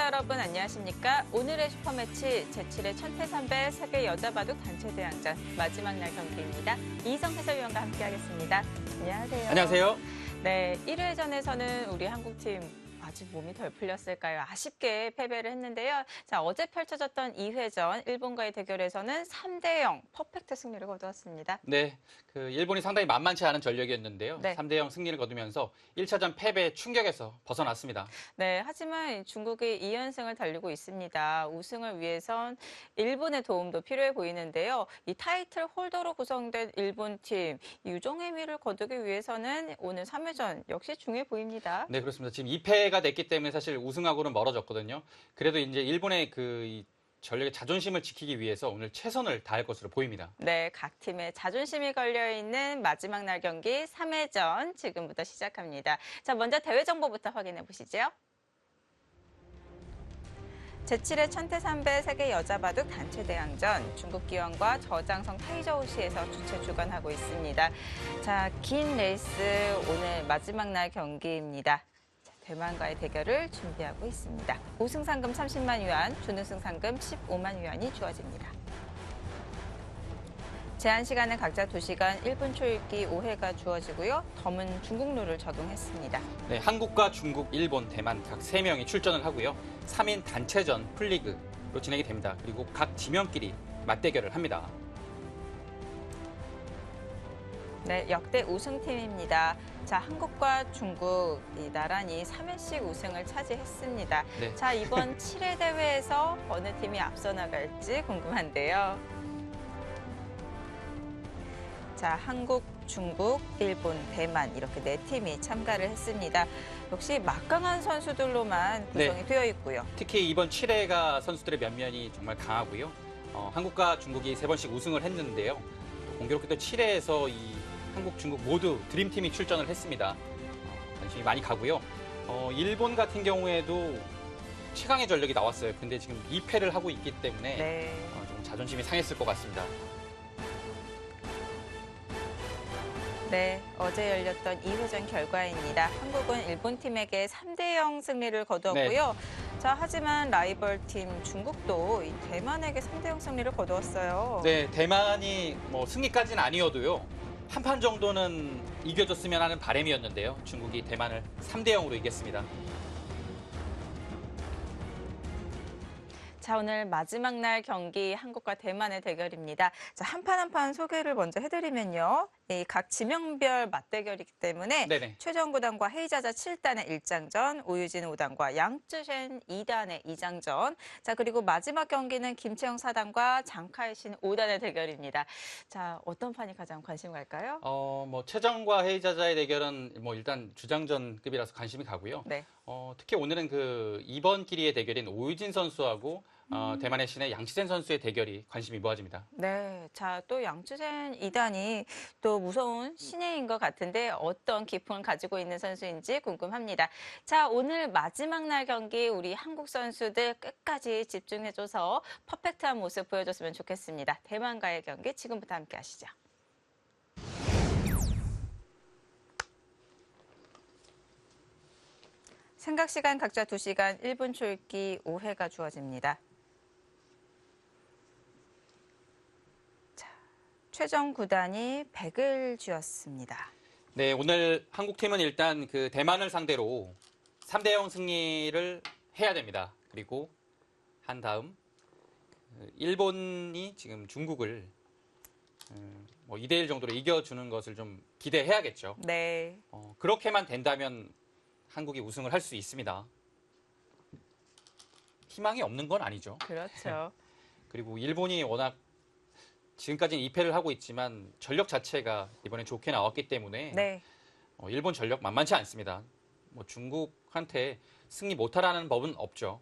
여러분 안녕하십니까? 오늘의 슈퍼매치 제7회 천태산배 세계 여자 바둑 단체 대항전 마지막 날 경기입니다. 이희성 해설위원과 함께하겠습니다. 안녕하세요. 안녕하세요. 네, 1회전에서는 우리 한국팀 아직 몸이 덜 풀렸을까요? 아쉽게 패배를 했는데요. 자, 어제 펼쳐졌던 2회전 일본과의 대결에서는 3대0 퍼펙트 승리를 거두었습니다. 네, 일본이 상당히 만만치 않은 전력이었는데요. 네. 3대0 승리를 거두면서 1차전 패배 충격에서 벗어났습니다. 네, 하지만 중국이 2연승을 달리고 있습니다. 우승을 위해선 일본의 도움도 필요해 보이는데요. 이 타이틀 홀더로 구성된 일본팀 유종의미를 거두기 위해서는 오늘 3회전 역시 중요해 보입니다. 네, 그렇습니다. 지금 2패가 됐기 때문에 사실 우승하고는 멀어졌거든요. 그래도 이제 일본의 이 전력의 자존심을 지키기 위해서 오늘 최선을 다할 것으로 보입니다. 네, 각 팀의 자존심이 걸려있는 마지막 날 경기 3회전 지금부터 시작합니다. 자, 먼저 대회 정보부터 확인해 보시죠. 제7회 천태산배 세계 여자 바둑 단체 대항전 중국 기원과 저장성 타이저우시에서 주최 주관하고 있습니다. 자, 긴 레이스 오늘 마지막 날 경기입니다. 대만과의 대결을 준비하고 있습니다. 우승 상금 30만 위안, 준우승 상금 15만 위안이 주어집니다. 제한 시간은 각자 2시간 1분 초읽기 5회가 주어지고요. 덤은 중국 룰을 적용했습니다. 네, 한국과 중국, 일본, 대만 각 3명이 출전을 하고요. 3인 단체전 풀리그로 진행이 됩니다. 그리고 각 지명끼리 맞대결을 합니다. 네, 역대 우승팀입니다. 자, 한국과 중국 나란히 3회씩 우승을 차지했습니다. 네. 자, 이번 7회 대회에서 어느 팀이 앞서 나갈지 궁금한데요. 자, 한국, 중국, 일본, 대만 이렇게 4팀이 참가를 했습니다. 역시 막강한 선수들로만 구성이 되어 있고요. 특히 이번 7회가 선수들의 면면이 정말 강하고요. 한국과 중국이 3번씩 우승을 했는데요. 공교롭게도 7회에서 한국, 중국 모두 드림팀이 출전을 했습니다. 관심이 많이 가고요. 일본 같은 경우에도 최강의 전력이 나왔어요. 근데 지금 2패를 하고 있기 때문에 네. 좀 자존심이 상했을 것 같습니다. 네, 어제 열렸던 2회전 결과입니다. 한국은 일본팀에게 3대0 승리를 거두었고요. 자, 하지만 라이벌 팀 중국도 이 대만에게 3대0 승리를 거두었어요. 네, 대만이 승리까지는 아니어도요. 한 판 정도는 이겨줬으면 하는 바람이었는데요. 중국이 대만을 3대0으로 이겼습니다. 자, 오늘 마지막 날 경기 한국과 대만의 대결입니다. 자, 한 판 한 판 소개를 먼저 해드리면요. 이 각 지명별 맞대결이기 때문에 네네. 최정 9단과 헤이자자 7단의 1장전, 오유진 5단과 양쯔셴 2단의 2장전. 자, 그리고 마지막 경기는 김채영 4단과 장카이신 5단의 대결입니다. 자, 어떤 판이 가장 관심 갈까요? 최정과 헤이자자의 대결은 일단 주장전급이라서 관심이 가고요. 네. 특히 오늘은 2번 길이의 대결인 오유진 선수하고 대만의 신의 양치센 선수의 대결이 관심이 모아집니다. 네, 자, 또 양쯔셴 2단이 또 무서운 신예인 것 같은데 어떤 기풍을 가지고 있는 선수인지 궁금합니다. 자, 오늘 마지막 날 경기 우리 한국 선수들 끝까지 집중해줘서 퍼펙트한 모습 보여줬으면 좋겠습니다. 대만과의 경기 지금부터 함께 하시죠. 생각 시간 각자 2시간 1분 초읽기 5회가 주어집니다. 최정 9단이 100을 쥐었습니다. 네, 오늘 한국팀은 일단 대만을 상대로 3대0 승리를 해야 됩니다. 그리고 한 다음 일본이 지금 중국을 2대1 정도로 이겨주는 것을 좀 기대해야겠죠. 네. 그렇게만 된다면 한국이 우승을 할 수 있습니다. 희망이 없는 건 아니죠. 그렇죠. 그리고 일본이 워낙 지금까지는 2패를 하고 있지만 전력 자체가 이번에 좋게 나왔기 때문에 네. 일본 전력 만만치 않습니다. 중국한테 승리 못하라는 법은 없죠.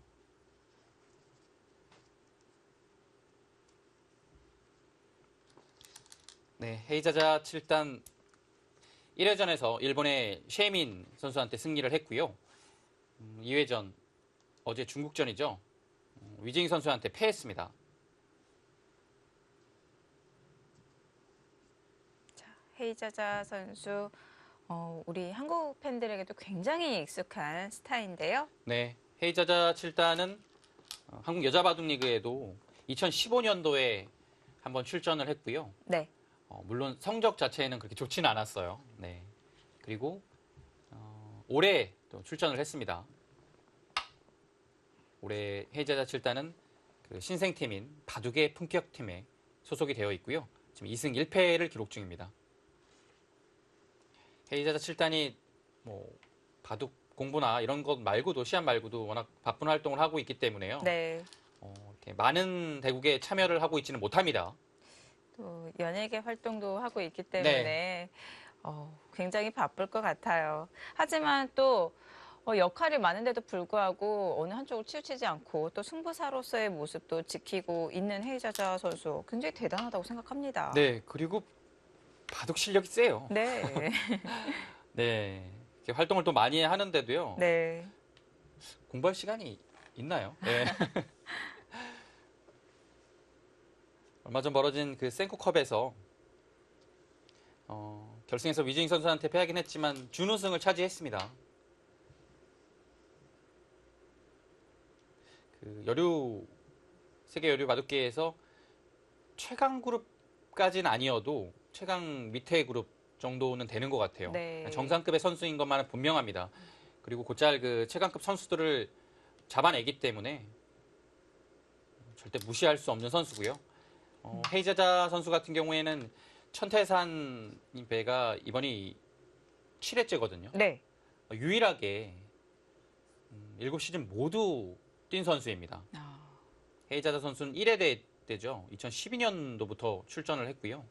네, 헤이자자 7단 1회전에서 일본의 셰민 선수한테 승리를 했고요. 2회전, 어제 중국전이죠. 위징 선수한테 패했습니다. 헤이자자 선수 우리 한국 팬들에게도 굉장히 익숙한 스타인데요. 네, 헤이자자 7단은 한국 여자 바둑 리그에도 2015년도에 한번 출전을 했고요. 네. 물론 성적 자체는 그렇게 좋지는 않았어요. 네. 그리고 올해 또 출전을 했습니다. 올해 헤이자자 7단은 그 신생팀인 바둑의 품격팀에 소속이 되어 있고요. 지금 2승 1패를 기록 중입니다. 헤이자자 7단이 뭐 바둑 공부나 이런 것 말고도 시합 말고도 워낙 바쁜 활동을 하고 있기 때문에요. 네. 이렇게 많은 대국에 참여를 하고 있지는 못합니다. 또 연예계 활동도 하고 있기 때문에 굉장히 바쁠 것 같아요. 하지만 또 역할이 많은데도 불구하고 어느 한쪽을 치우치지 않고 또 승부사로서의 모습도 지키고 있는 헤이자자 선수 굉장히 대단하다고 생각합니다. 네, 그리고 바둑 실력이 세요. 네. 네, 이렇게 활동을 또 많이 하는데도요. 네. 공부할 시간이 있나요? 네. 얼마 전 벌어진 그 센코컵에서 결승에서 위즈잉 선수한테 패하긴 했지만 준우승을 차지했습니다. 그 세계 여류 바둑계에서 최강 그룹까지는 아니어도 최강 밑에 그룹 정도는 되는 것 같아요. 네. 정상급의 선수인 것만은 분명합니다. 그리고 곧잘 그 최강급 선수들을 잡아내기 때문에 절대 무시할 수 없는 선수고요. 헤이자자 선수 같은 경우에는 천태산 배가 이번이 7회째거든요. 네. 유일하게 7시즌 모두 뛴 선수입니다. 헤이자자 선수는 1회 때죠. 2012년도부터 출전을 했고요.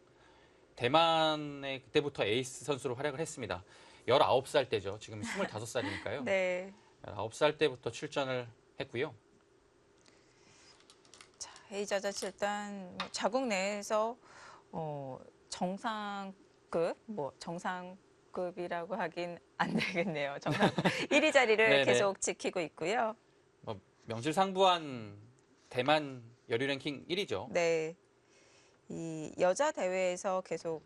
대만에 그때부터 에이스 선수로 활약을 했습니다. 19살 때죠. 지금 25살이니까요. 네. 19살 때부터 출전을 했고요. 자, 헤이자자 7단 자국 내에서 정상급이라고 하긴 안 되겠네요. 정상 1위 자리를 네네. 계속 지키고 있고요. 명실상부한 대만 여류 랭킹 1위죠. 네. 이 여자 대회에서 계속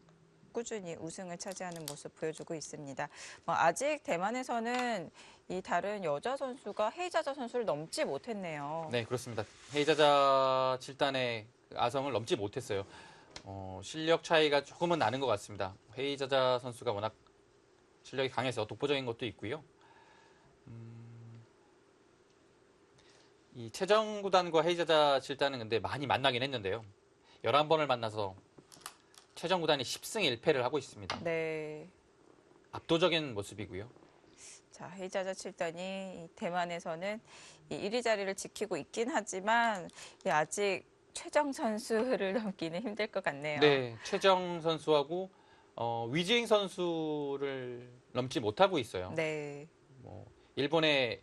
꾸준히 우승을 차지하는 모습 보여주고 있습니다. 아직 대만에서는 이 다른 여자 선수가 헤이자자 선수를 넘지 못했네요. 네, 그렇습니다. 헤이자자 7단의 아성을 넘지 못했어요. 실력 차이가 조금은 나는 것 같습니다. 헤이자자 선수가 워낙 실력이 강해서 독보적인 것도 있고요. 이 최정구단과 헤이자자 7단은 근데 많이 만나긴 했는데요. 11번을 만나서 최정구단이 10승 1패를 하고 있습니다. 네. 압도적인 모습이고요. 자, 헤이자자 7단이 대만에서는 이 1위 자리를 지키고 있긴 하지만 아직 최정 선수를 넘기는 힘들 것 같네요. 네, 최정 선수하고 위즈잉 선수를 넘지 못하고 있어요. 네. 일본의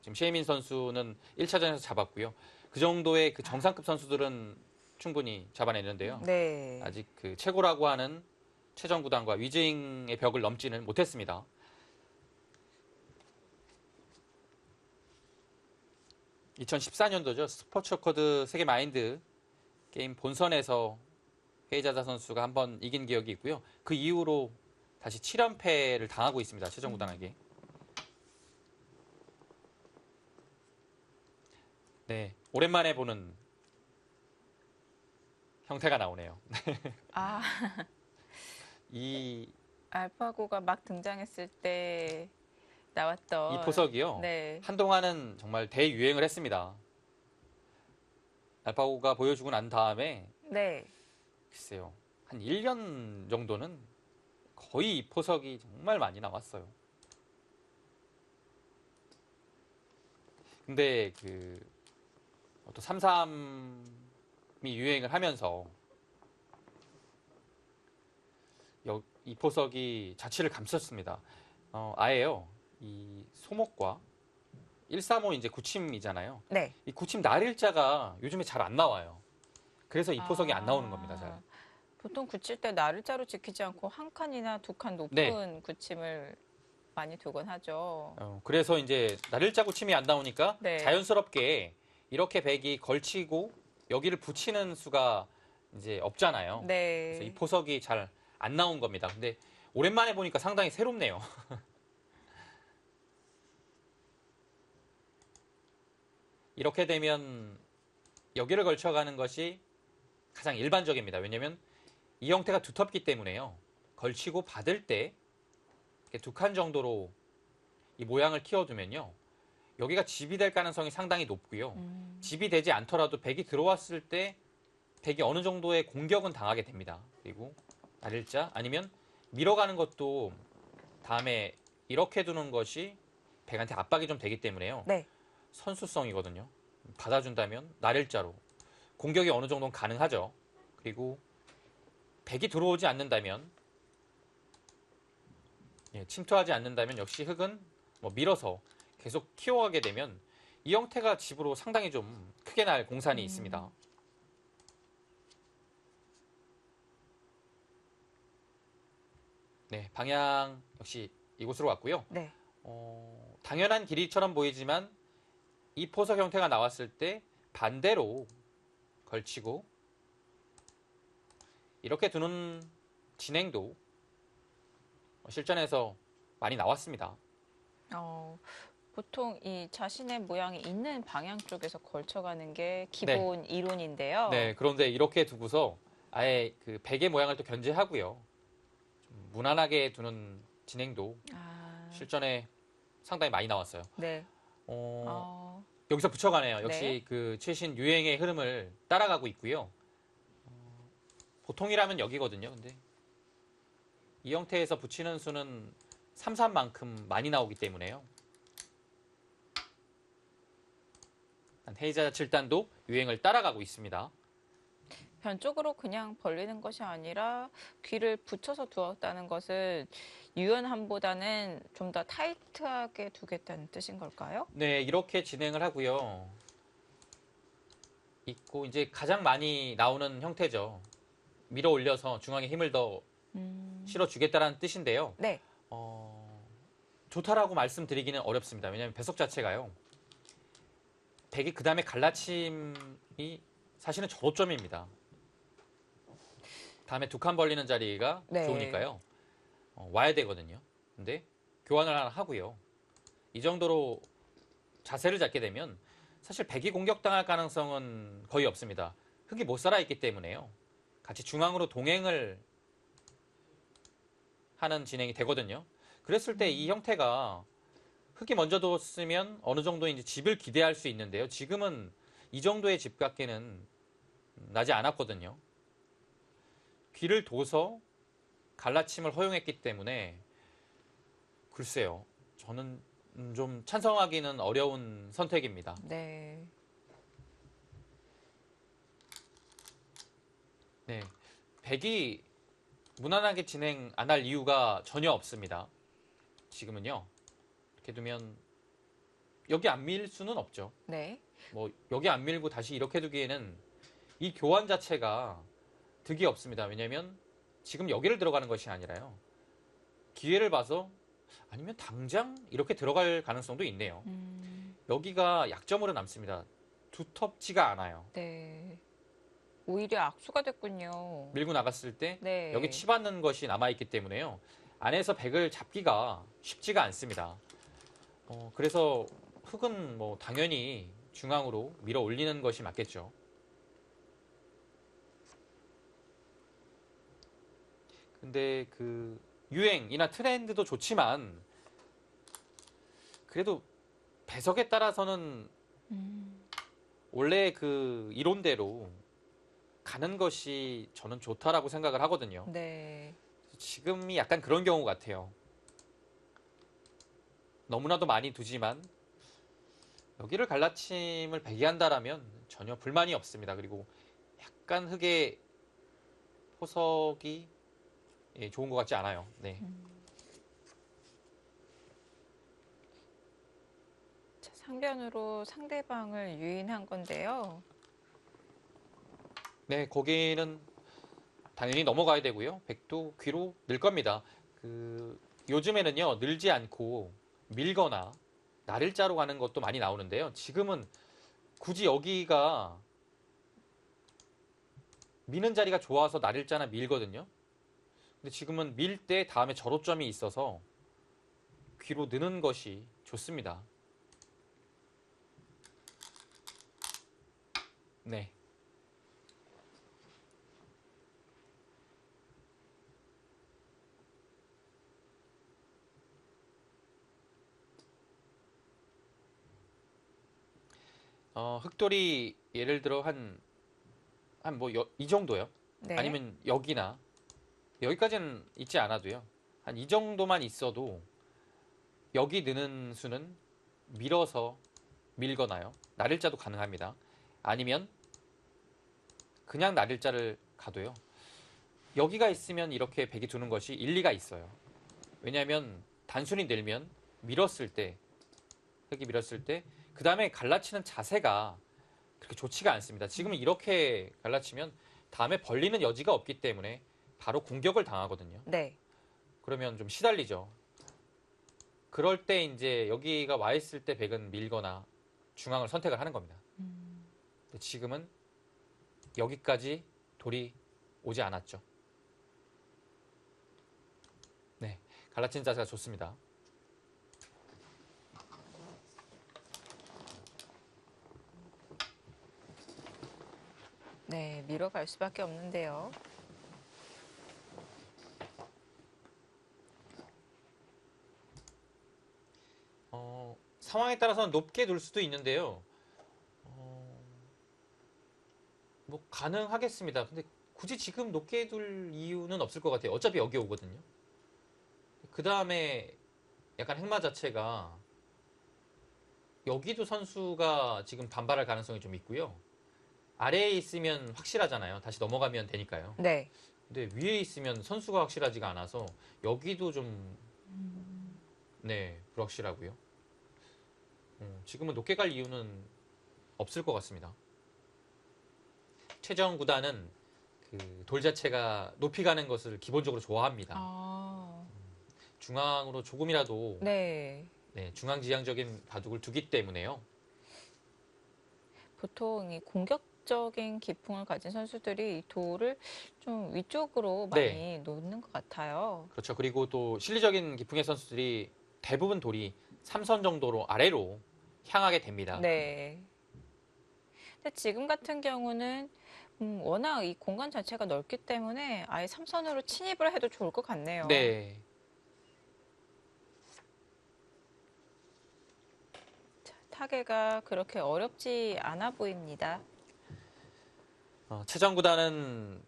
지금 셰이민 선수는 1차전에서 잡았고요. 그 정도의 그 정상급 선수들은 충분히 잡아내는데요. 네. 아직 그 최고라고 하는 최정구단과 위즈잉의 벽을 넘지는 못했습니다. (2014년도죠) 스포츠 코드 세계 마인드 게임 본선에서 헤이자자 선수가 한번 이긴 기억이 있고요. 그 이후로 다시 7연패를 당하고 있습니다. 최정구단에게. 네, 오랜만에 보는 형태가 나오네요. 아, 이 알파고가 막 등장했을 때 나왔던 이 포석이요. 네. 한동안은 정말 대유행을 했습니다. 알파고가 보여주고 난 다음에 네. 글쎄요. 한 1년 정도는 거의 이 포석이 정말 많이 나왔어요. 근데 또 3-3이 유행을 하면서 이 포석이 자취를 감췄습니다. 아예요. 이 소목과 135 이제 구침이잖아요. 네. 이 구침 날일자가 요즘에 잘 안 나와요. 그래서 이 포석이 안 나오는 겁니다. 잘. 보통 굳힐 때 날일자로 지키지 않고 한 칸이나 두 칸 높은 네. 굳힘을 많이 두곤 하죠. 그래서 이제 날일자 구침이 안 나오니까 네. 자연스럽게 이렇게 백이 걸치고 여기를 붙이는 수가 이제 없잖아요. 네. 그래서 이 포석이 잘 안 나온 겁니다. 근데 오랜만에 보니까 상당히 새롭네요. 이렇게 되면 여기를 걸쳐가는 것이 가장 일반적입니다. 왜냐하면 이 형태가 두텁기 때문에요. 걸치고 받을 때 두 칸 정도로 이 모양을 키워두면요. 여기가 집이 될 가능성이 상당히 높고요. 집이 되지 않더라도 백이 들어왔을 때 백이 어느 정도의 공격은 당하게 됩니다. 그리고 날일자 아니면 밀어가는 것도 다음에 이렇게 두는 것이 백한테 압박이 좀 되기 때문에요. 네. 선수성이거든요. 받아준다면 날일자로 공격이 어느 정도는 가능하죠. 그리고 백이 들어오지 않는다면 침투하지 않는다면 역시 흑은 뭐 밀어서 계속 키워가게 되면 이 형태가 집으로 상당히 좀 크게 날 공산이 있습니다. 네, 방향 역시 이곳으로 왔고요. 네. 당연한 길이처럼 보이지만 이 포석 형태가 나왔을 때 반대로 걸치고 이렇게 두는 진행도 실전에서 많이 나왔습니다. 보통 이 자신의 모양이 있는 방향 쪽에서 걸쳐가는 게 기본 이론인데요. 네, 그런데 이렇게 두고서 아예 그 백의 모양을 또 견제하고요. 좀 무난하게 두는 진행도 실전에 상당히 많이 나왔어요. 네. 여기서 붙여가네요. 역시 네. 그 최신 유행의 흐름을 따라가고 있고요. 보통이라면 여기거든요. 근데 이 형태에서 붙이는 수는 3, 3만큼 많이 나오기 때문에요. 헤이자 7단도 유행을 따라가고 있습니다. 변쪽으로 그냥 벌리는 것이 아니라 귀를 붙여서 두었다는 것은 유연함보다는 좀 더 타이트하게 두겠다는 뜻인 걸까요? 네, 이렇게 진행을 하고요. 있고 이제 가장 많이 나오는 형태죠. 밀어 올려서 중앙에 힘을 더 실어주겠다는 뜻인데요. 네. 좋다라고 말씀드리기는 어렵습니다. 왜냐하면 배석 자체가요. 백이 그 다음에 갈라침이 사실은 저로점입니다. 다음에 두 칸 벌리는 자리가 네. 좋으니까요. 와야 되거든요. 근데 교환을 하나 하고요. 이 정도로 자세를 잡게 되면 사실 백이 공격당할 가능성은 거의 없습니다. 흑이 못 살아있기 때문에요. 같이 중앙으로 동행을 하는 진행이 되거든요. 그랬을 때 이 형태가 흑이 먼저 뒀으면 어느 정도 이제 집을 기대할 수 있는데요. 지금은 이 정도의 집 갖기는 나지 않았거든요. 귀를 둬서 갈라침을 허용했기 때문에 글쎄요. 저는 좀 찬성하기는 어려운 선택입니다. 네. 네, 백이 무난하게 진행 안 할 이유가 전혀 없습니다. 지금은요. 이렇게 두면 여기 안 밀 수는 없죠. 네. 뭐 여기 안 밀고 다시 이렇게 두기에는 이 교환 자체가 득이 없습니다. 왜냐하면 지금 여기를 들어가는 것이 아니라요. 기회를 봐서 아니면 당장 이렇게 들어갈 가능성도 있네요. 여기가 약점으로 남습니다. 두텁지가 않아요. 네. 오히려 악수가 됐군요. 밀고 나갔을 때 네. 여기 치받는 것이 남아있기 때문에요. 안에서 백을 잡기가 쉽지가 않습니다. 그래서 흑은 뭐 당연히 중앙으로 밀어 올리는 것이 맞겠죠. 근데 그 유행이나 트렌드도 좋지만 그래도 배석에 따라서는 원래 그 이론대로 가는 것이 저는 좋다라고 생각을 하거든요. 네. 지금이 약간 그런 경우 같아요. 너무나도 많이 두지만 여기를 갈라침을 배기한다라면 전혀 불만이 없습니다. 그리고 약간 흑의 포석이 좋은 것 같지 않아요. 네. 자, 상변으로 상대방을 유인한 건데요. 네, 거기는 당연히 넘어가야 되고요. 백도 귀로 늘 겁니다. 요즘에는요, 늘지 않고 밀거나 날일자로 가는 것도 많이 나오는데요. 지금은 굳이 여기가 미는 자리가 좋아서 날일자나 밀거든요. 근데 지금은 밀 때 다음에 절호점이 있어서 귀로 느는 것이 좋습니다. 네. 흑돌이 예를 들어 한 뭐 이 정도요. 네. 아니면 여기나 여기까지는 있지 않아도요. 한 이 정도만 있어도 여기 느는 수는 밀어서 밀거나요. 날일자도 가능합니다. 아니면 그냥 날일자를 가도요. 여기가 있으면 이렇게 백이 두는 것이 일리가 있어요. 왜냐하면 단순히 늘면 밀었을 때 흙이 밀었을 때 그 다음에 갈라치는 자세가 그렇게 좋지가 않습니다. 지금은 이렇게 갈라치면 다음에 벌리는 여지가 없기 때문에 바로 공격을 당하거든요. 네. 그러면 좀 시달리죠. 그럴 때 이제 여기가 와 있을 때 백은 밀거나 중앙을 선택을 하는 겁니다. 근데 지금은 여기까지 돌이 오지 않았죠. 네, 갈라치는 자세가 좋습니다. 네, 밀어갈 수밖에 없는데요. 상황에 따라서는 높게 둘 수도 있는데요. 뭐 가능하겠습니다. 근데 굳이 지금 높게 둘 이유는 없을 것 같아요. 어차피 여기 오거든요. 그 다음에 약간 행마 자체가 여기도 선수가 지금 반발할 가능성이 좀 있고요. 아래에 있으면 확실하잖아요. 다시 넘어가면 되니까요. 네. 근데 위에 있으면 선수가 확실하지가 않아서 여기도 좀 네, 불확실하고요. 지금은 높게 갈 이유는 없을 것 같습니다. 최정 구단은 그 돌 자체가 높이 가는 것을 기본적으로 좋아합니다. 아, 중앙으로 조금이라도 네. 네, 중앙지향적인 바둑을 두기 때문에요. 보통 이 공격적인 기풍을 가진 선수들이 이 돌을 좀 위쪽으로 네. 많이 놓는 것 같아요. 그렇죠. 그리고 또 실리적인 기풍의 선수들이 대부분 돌이 3선 정도로 아래로 향하게 됩니다. 네. 근데 지금 같은 경우는 워낙 이 공간 자체가 넓기 때문에 아예 삼선으로 침입을 해도 좋을 것 같네요. 네. 자, 타개가 그렇게 어렵지 않아 보입니다. 최정 구단은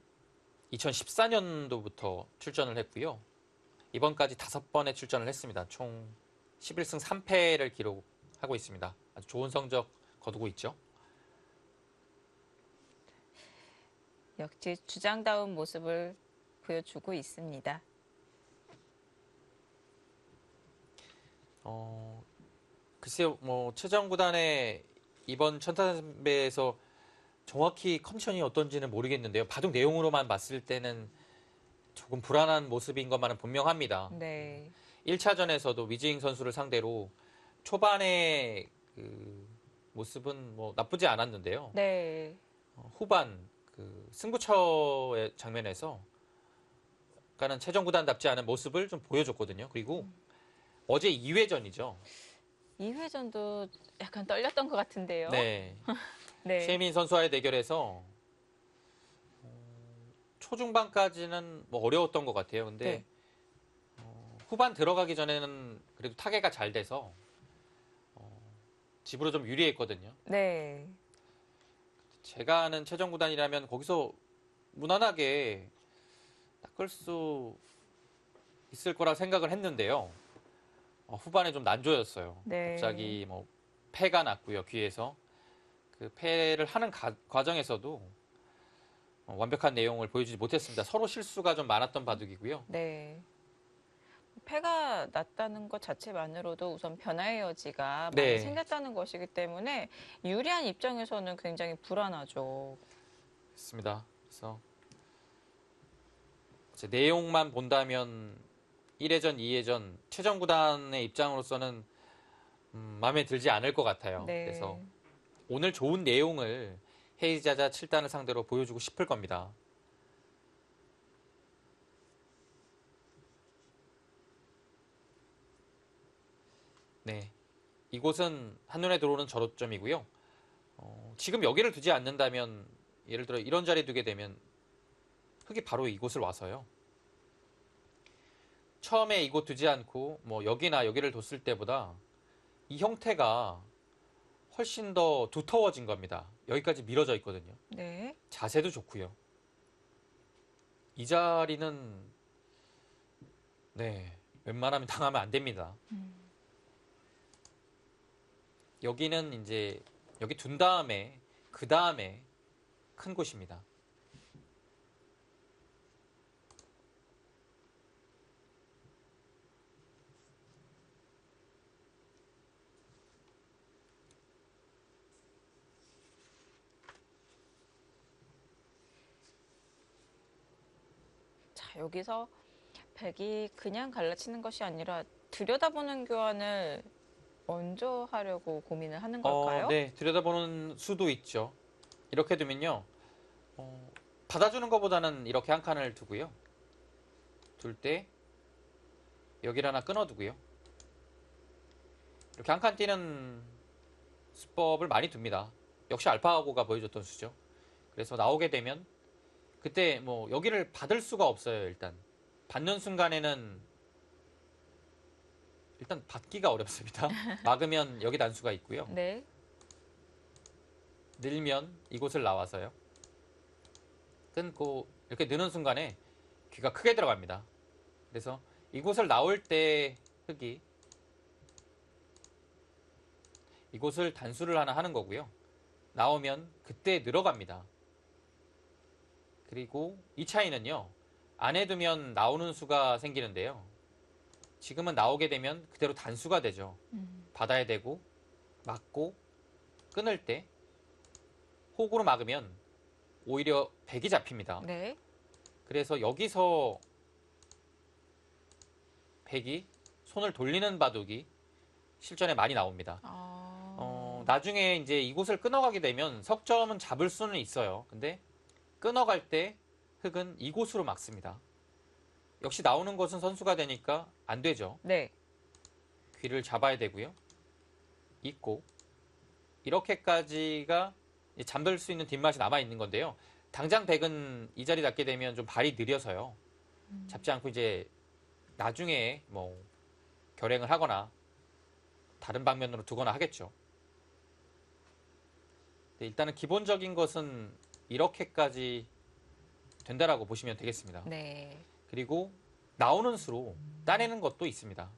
2014년도부터 출전을 했고요. 이번까지 5번의 출전을 했습니다. 총 11승 3패를 기록하고 있습니다. 아주 좋은 성적 거두고 있죠. 역시 주장다운 모습을 보여주고 있습니다. 글쎄요, 뭐 최정 구단의 이번 천타선배에서 정확히 컨디션이 어떤지는 모르겠는데요. 바둑 내용으로만 봤을 때는 조금 불안한 모습인 것만은 분명합니다. 네. 1차전에서도 위즈잉 선수를 상대로 초반에 그 모습은 뭐 나쁘지 않았는데요. 네. 후반 그 승부처의 장면에서 약간은 최정 구단답지 않은 모습을 좀 보여줬거든요. 그리고 어제 2회전이죠. 2회전도 약간 떨렸던 것 같은데요. 네. 네. 최민 선수와의 대결에서 초중반까지는 뭐 어려웠던 것 같아요. 근데 네. 후반 들어가기 전에는 그래도 타개가 잘 돼서 집으로 좀 유리했거든요. 네. 제가 아는 최정 구단이라면 거기서 무난하게 닦을 수 있을 거라 생각을 했는데요. 후반에 좀 난조였어요. 네. 갑자기 뭐 패가 났고요. 귀에서 그 패를 하는 과정에서도 완벽한 내용을 보여주지 못했습니다. 서로 실수가 좀 많았던 바둑이고요. 네. 패가 났다는 것 자체만으로도 우선 변화의 여지가 많이 네. 생겼다는 것이기 때문에 유리한 입장에서는 굉장히 불안하죠. 그렇습니다. 그래서 이제 내용만 본다면 1회전, 2회전 최정 구단의 입장으로서는 마음에 들지 않을 것 같아요. 네. 그래서 오늘 좋은 내용을 헤이자자 7단을 상대로 보여주고 싶을 겁니다. 네, 이곳은 한눈에 들어오는 절호점이고요. 지금 여기를 두지 않는다면 예를 들어 이런 자리에 두게 되면 흙이 바로 이곳을 와서요. 처음에 이곳 두지 않고 뭐 여기나 여기를 뒀을 때보다 이 형태가 훨씬 더 두터워진 겁니다. 여기까지 밀어져 있거든요. 네. 자세도 좋고요. 이 자리는 네, 웬만하면 당하면 안 됩니다. 여기는 이제 여기 둔 다음에 그 다음에 큰 곳입니다. 자, 여기서 백이 그냥 갈라치는 것이 아니라 들여다보는 교환을 먼저 하려고 고민을 하는 걸까요? 네, 들여다보는 수도 있죠. 이렇게 두면요. 받아주는 것보다는 이렇게 한 칸을 두고요. 둘 때 여기를 하나 끊어두고요. 이렇게 한 칸 띄는 수법을 많이 둡니다. 역시 알파고가 보여줬던 수죠. 그래서 나오게 되면 그때 뭐 여기를 받을 수가 없어요. 일단 받는 순간에는 일단 받기가 어렵습니다. 막으면 여기 단수가 있고요. 네. 늘면 이곳을 나와서요. 끊고 이렇게 느는 순간에 귀가 크게 들어갑니다. 그래서 이곳을 나올 때 흙이 이곳을 단수를 하나 하는 거고요. 나오면 그때 늘어갑니다. 그리고 이 차이는요. 안에 두면 나오는 수가 생기는데요. 지금은 나오게 되면 그대로 단수가 되죠. 받아야 되고 막고 끊을 때 호구로 막으면 오히려 백이 잡힙니다. 네. 그래서 여기서 백이 손을 돌리는 바둑이 실전에 많이 나옵니다. 나중에 이제 이곳을 끊어가게 되면 석점은 잡을 수는 있어요. 근데 끊어갈 때 흙은 이곳으로 막습니다. 역시 나오는 것은 선수가 되니까 안 되죠. 네. 귀를 잡아야 되고요. 있고 이렇게까지가 잠들 수 있는 뒷맛이 남아 있는 건데요. 당장 백은 이 자리 닿게 되면 좀 발이 느려서요. 잡지 않고 이제 나중에 뭐 결행을 하거나 다른 방면으로 두거나 하겠죠. 근데 일단은 기본적인 것은 이렇게까지 된다라고 보시면 되겠습니다. 네. 그리고 나오는 수로 따내는 것도 있습니다.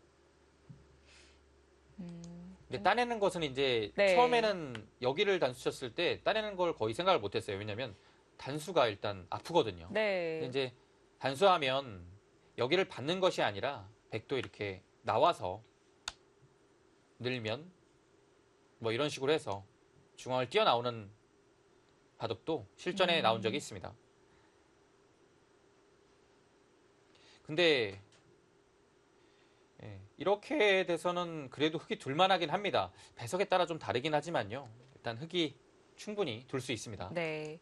근데 따내는 것은 이제 네. 처음에는 여기를 단수 쳤을 때 따내는 걸 거의 생각을 못했어요. 왜냐하면 단수가 일단 아프거든요. 네. 근데 이제 단수하면 여기를 받는 것이 아니라 백도 이렇게 나와서 늘면 뭐 이런 식으로 해서 중앙을 뛰어나오는 바둑도 실전에 나온 적이 있습니다. 근데 이렇게 돼서는 그래도 흙이 둘만하긴 합니다. 배석에 따라 좀 다르긴 하지만요. 일단 흙이 충분히 둘 수 있습니다. 네.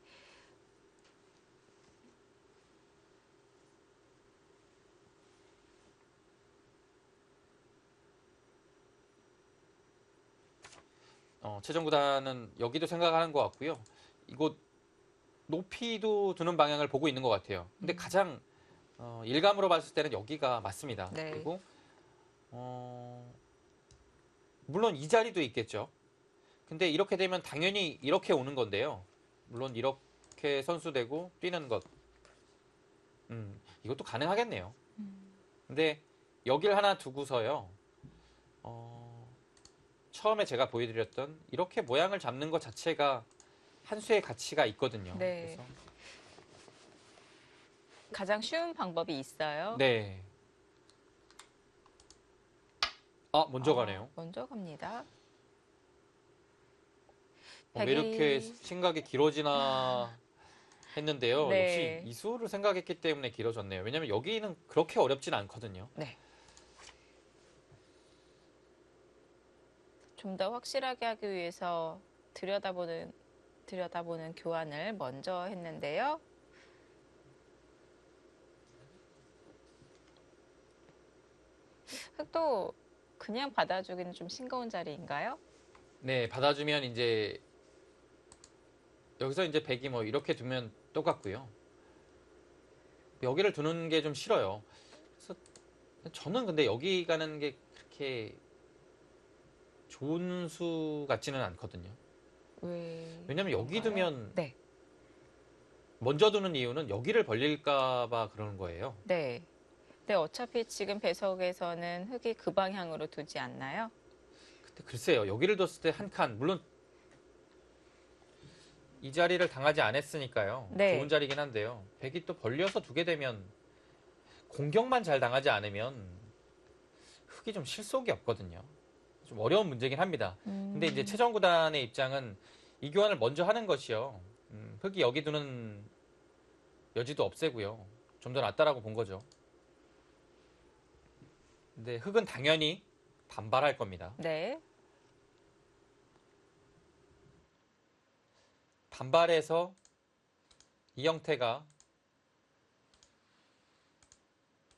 최종 구단은 여기도 생각하는 것 같고요. 이곳 높이도 두는 방향을 보고 있는 것 같아요. 근데 가장 일감으로 봤을 때는 여기가 맞습니다. 네. 그리고 물론 이 자리도 있겠죠. 근데 이렇게 되면 당연히 이렇게 오는 건데요. 물론 이렇게 선수되고 뛰는 것. 이것도 가능하겠네요. 근데 여길 하나 두고서요. 처음에 제가 보여드렸던 이렇게 모양을 잡는 것 자체가 한 수의 가치가 있거든요. 네. 그래서 가장 쉬운 방법이 있어요. 네. 먼저 가네요. 먼저 갑니다. 왜 이렇게 생각이 길어지나 했는데요. 네. 역시 이수를 생각했기 때문에 길어졌네요. 왜냐하면 여기는 그렇게 어렵진 않거든요. 네. 좀 더 확실하게 하기 위해서 들여다보는 교환을 먼저 했는데요. 흙도 그냥 받아주기는 좀 싱거운 자리인가요? 네, 받아주면 이제 여기서 이제 백이 뭐 이렇게 두면 똑같고요. 여기를 두는 게 좀 싫어요. 그래서 저는 근데 여기 가는 게 그렇게 좋은 수 같지는 않거든요. 왜냐면 여기 두면 네. 먼저 두는 이유는 여기를 벌릴까 봐 그러는 거예요. 네. 근데 어차피 지금 배석에서는 흙이 그 방향으로 두지 않나요? 근데 글쎄요. 여기를 뒀을 때 한 칸, 물론 이 자리를 당하지 않았으니까요. 네. 좋은 자리긴 한데요. 백이 또 벌려서 두게 되면 공격만 잘 당하지 않으면 흙이 좀 실속이 없거든요. 좀 어려운 문제긴 합니다. 근데 이제 최정 구단의 입장은 이 교환을 먼저 하는 것이요. 흙이 여기 두는 여지도 없애고요. 좀 더 낫다라고 본 거죠. 근데 흙은 당연히 반발할 겁니다. 네. 반발해서 이 형태가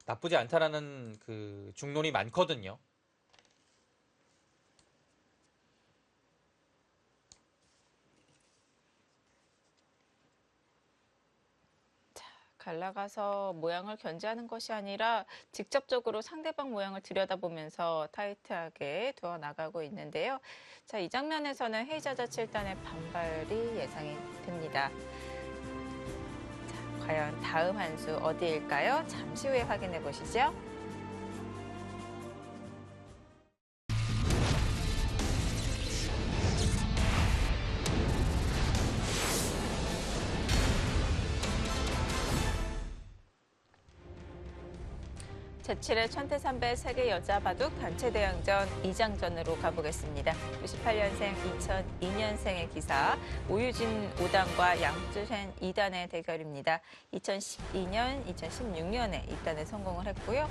나쁘지 않다라는 그 중론이 많거든요. 갈라가서 모양을 견제하는 것이 아니라 직접적으로 상대방 모양을 들여다보면서 타이트하게 두어 나가고 있는데요. 자, 이 장면에서는 헤이자자 7단의 반발이 예상이 됩니다. 자, 과연 다음 한 수 어디일까요? 잠시 후에 확인해 보시죠. 제7회 천태삼배 세계 여자 바둑 단체 대항전 2장전으로 가보겠습니다. 98년생, 2002년생의 기사 오유진 5단과 양쯔셴 2단의 대결입니다. 2012년, 2016년에 2단에 성공을 했고요.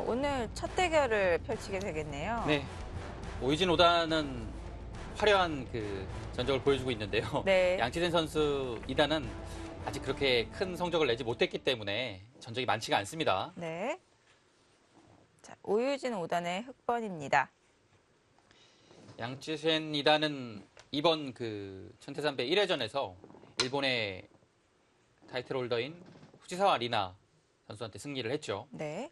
오늘 첫 대결을 펼치게 되겠네요. 네. 오유진 5단은 화려한 그 전적을 보여주고 있는데요. 네. 양치젠 선수 2단은 아직 그렇게 큰 성적을 내지 못했기 때문에 전적이 많지가 않습니다. 네. 자, 오유진 5단의 흑번입니다. 양쯔셴 2단은 이번 그 천태삼배 1회전에서 일본의 타이틀 홀더인 후지사와 리나 선수한테 승리를 했죠. 네.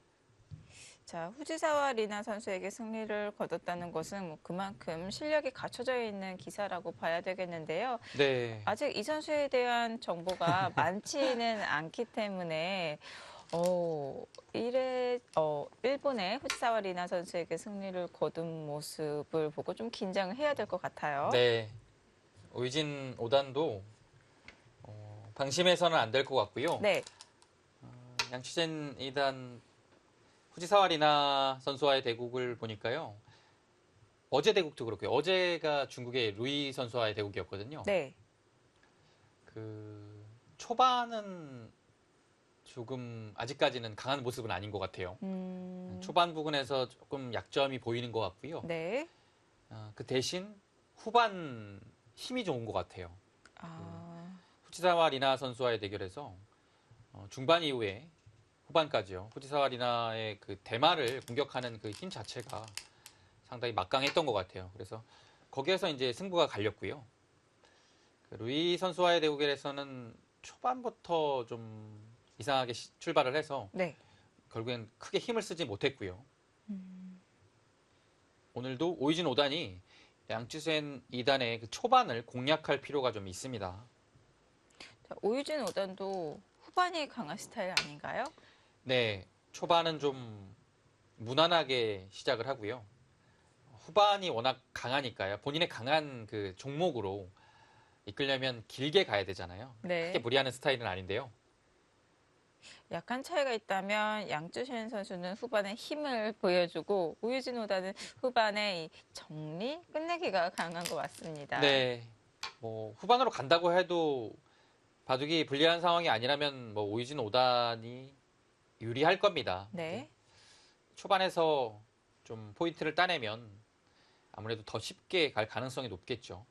자, 후지사와 리나 선수에게 승리를 거뒀다는 것은 뭐 그만큼 실력이 갖춰져 있는 기사라고 봐야 되겠는데요. 네. 아직 이 선수에 대한 정보가 많지는 않기 때문에 일본의 후지사와 리나 선수에게 승리를 거둔 모습을 보고 좀 긴장을 해야 될 것 같아요. 네. 오유진 5단도 방심해서는 안 될 것 같고요. 네. 양치젠 2단 후지사와 리나 선수와의 대국을 보니까요. 어제 대국도 그렇고요. 어제가 중국의 루이 선수와의 대국이었거든요. 네. 그 초반은 조금 아직까지는 강한 모습은 아닌 것 같아요. 초반 부분에서 조금 약점이 보이는 것 같고요. 네. 그 대신 후반 힘이 좋은 것 같아요. 아, 후지사와 리나 선수와의 대결에서 중반 이후에 후반까지요. 후지사와 리나의 그 대마를 공격하는 그 힘 자체가 상당히 막강했던 것 같아요. 그래서 거기에서 이제 승부가 갈렸고요. 그 루이 선수와의 대결에서는 초반부터 좀 이상하게 출발을 해서 네. 결국엔 크게 힘을 쓰지 못했고요. 오늘도 오유진 5단이 양쯔셴 2단의 그 초반을 공략할 필요가 좀 있습니다. 자, 오유진 5단도 후반이 강한 스타일 아닌가요? 네, 초반은 좀 무난하게 시작을 하고요. 후반이 워낙 강하니까요. 본인의 강한 그 종목으로 이끌려면 길게 가야 되잖아요. 네. 크게 무리하는 스타일은 아닌데요. 약간 차이가 있다면 양쯔셴 선수는 후반에 힘을 보여주고 오유진 5단은 후반에 이 정리, 끝내기가 강한 것 같습니다. 네, 뭐 후반으로 간다고 해도 바둑이 불리한 상황이 아니라면 뭐 오유진 5단이 유리할 겁니다. 네. 초반에서 좀 포인트를 따내면 아무래도 더 쉽게 갈 가능성이 높겠죠.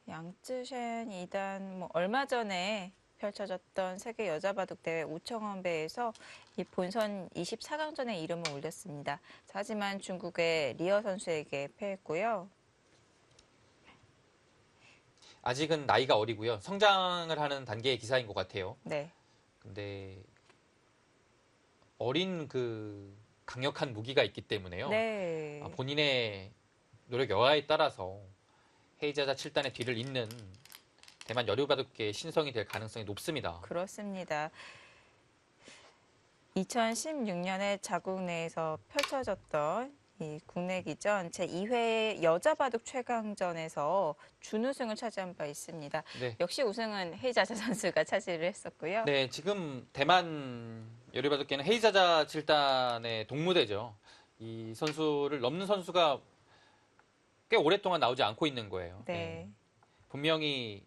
양쯔셴 2단 뭐 얼마 전에 펼쳐졌던 세계 여자 바둑 대회 우청원배에서 이 본선 24강전에 이름을 올렸습니다. 자, 하지만 중국의 리어 선수에게 패했고요. 아직은 나이가 어리고요. 성장을 하는 단계의 기사인 것 같아요. 네. 근데 어린 그 강력한 무기가 있기 때문에요. 네. 본인의 노력 여하에 따라서 헤이자자 7단의 뒤를 잇는 대만 여류바둑계의 신성이 될 가능성이 높습니다. 그렇습니다. 2016년에 자국 내에서 펼쳐졌던 이 국내 기전 제2회 여자 바둑 최강전에서 준우승을 차지한 바 있습니다. 네. 역시 우승은 헤이자자 선수가 차지를 했었고요. 네, 지금 대만 여류바둑계는 헤이자자 7단의 동무대죠. 이 선수를 넘는 선수가 꽤 오랫동안 나오지 않고 있는 거예요. 네. 분명히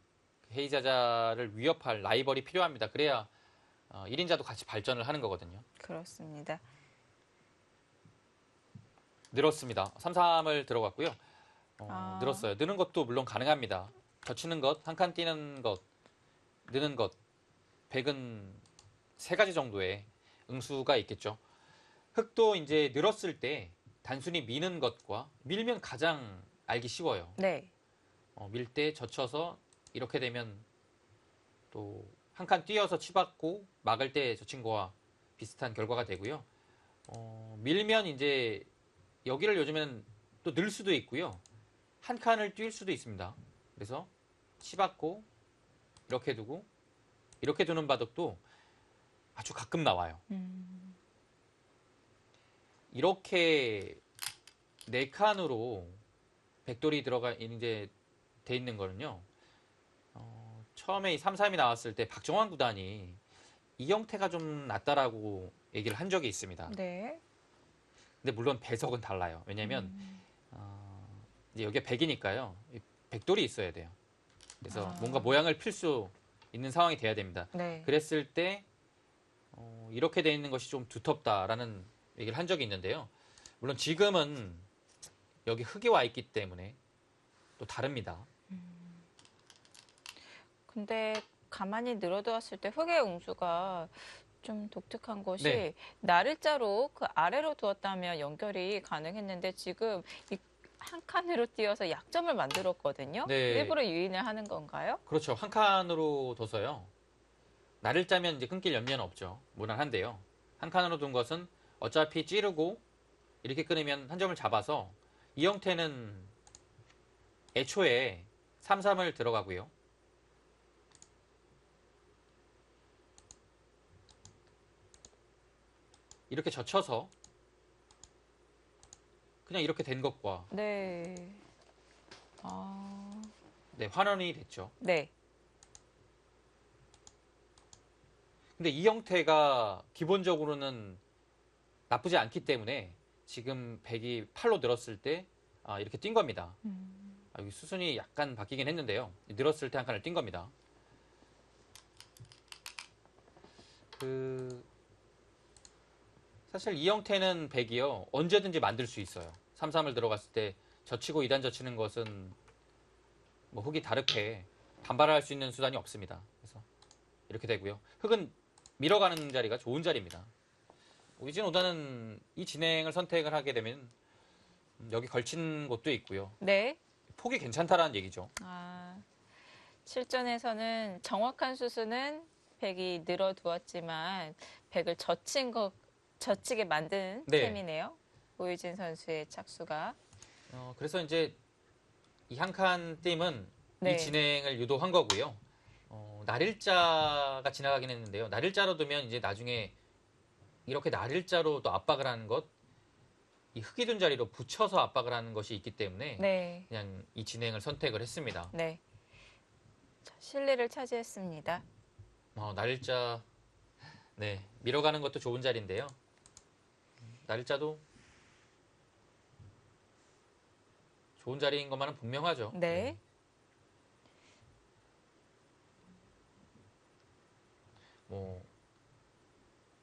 헤이자자를 위협할 라이벌이 필요합니다. 그래야 1인자도 같이 발전을 하는 거거든요. 그렇습니다. 늘었습니다. 3-3을 들어갔고요. 늘었어요. 느는 것도 물론 가능합니다. 젖히는 것, 한 칸 뛰는 것, 느는 것, 100은 3가지 정도의 응수가 있겠죠. 흑도 이제 늘었을 때 단순히 미는 것과 밀면 가장 알기 쉬워요. 네. 밀 때 젖혀서 이렇게 되면 또 한 칸 뛰어서 치받고 막을 때 젖힌 거와 비슷한 결과가 되고요. 밀면 이제 여기를 요즘에는 또 늘 수도 있고요. 한 칸을 뛸 수도 있습니다. 그래서 치받고 이렇게 두고 이렇게 두는 바둑도 아주 가끔 나와요. 이렇게 4칸으로 백돌이 들어가 이제 돼 있는 거는요. 처음에 이 3-3이 나왔을 때 박정환 구단이 이 형태가 좀 낫다라고 얘기를 한 적이 있습니다. 네. 근데 물론 배석은 달라요. 왜냐하면 이제 여기에 백이니까요. 백돌이 있어야 돼요. 그래서 뭔가 모양을 필 수 있는 상황이 돼야 됩니다. 네. 그랬을 때 이렇게 돼 있는 것이 좀 두텁다라는 얘기를 한 적이 있는데요. 물론 지금은 여기 흙이 와 있기 때문에 또 다릅니다. 근데 가만히 늘어두었을 때 흑의 응수가 좀 독특한 것이 네. 나를자로 그 아래로 두었다면 연결이 가능했는데 지금 이 한 칸으로 띄어서 약점을 만들었거든요. 네. 일부러 유인을 하는 건가요? 그렇죠. 한 칸으로 둬서요. 나를 짜면 이제 끊길 염려는 없죠. 무난한데요. 한 칸으로 둔 것은 어차피 찌르고 이렇게 끊으면 한 점을 잡아서 이 형태는 애초에 3-3을 들어가고요. 이렇게 젖혀서 그냥 이렇게 된 것과 네. 네, 환원이 됐죠. 네. 근데 이 형태가 기본적으로는 나쁘지 않기 때문에 지금 백이 8로 늘었을 때 이렇게 뛴 겁니다. 여기 수순이 약간 바뀌긴 했는데요. 늘었을 때 한 칸을 뛴 겁니다. 사실 이 형태는 백이요. 언제든지 만들 수 있어요. 3-3을 들어갔을 때 젖히고 2단 젖히는 것은 뭐 흙이 다르게 반발할 수 있는 수단이 없습니다. 그래서 이렇게 되고요. 흙은 밀어가는 자리가 좋은 자리입니다. 유진 오다는 이 진행을 선택을 하게 되면 여기 걸친 곳도 있고요. 네. 폭이 괜찮다라는 얘기죠. 실전에서는 정확한 수순은 백이 늘어두었지만 백을 젖히게 만든 네. 셈이네요. 오유진 선수의 착수가. 그래서 이제 이 한 칸 띄임은 네. 이 진행을 유도한 거고요. 날일자가 지나가긴 했는데요. 날일자로 두면 이제 나중에 이렇게 날일자로 또 압박을 하는 것, 이 흙이 둔 자리로 붙여서 압박을 하는 것이 있기 때문에 네. 그냥 이 진행을 선택을 했습니다. 네. 자, 실리를 차지했습니다. 날일자, 네, 밀어가는 것도 좋은 자리인데요. 날일자도 좋은 자리인 것만은 분명하죠. 네. 뭐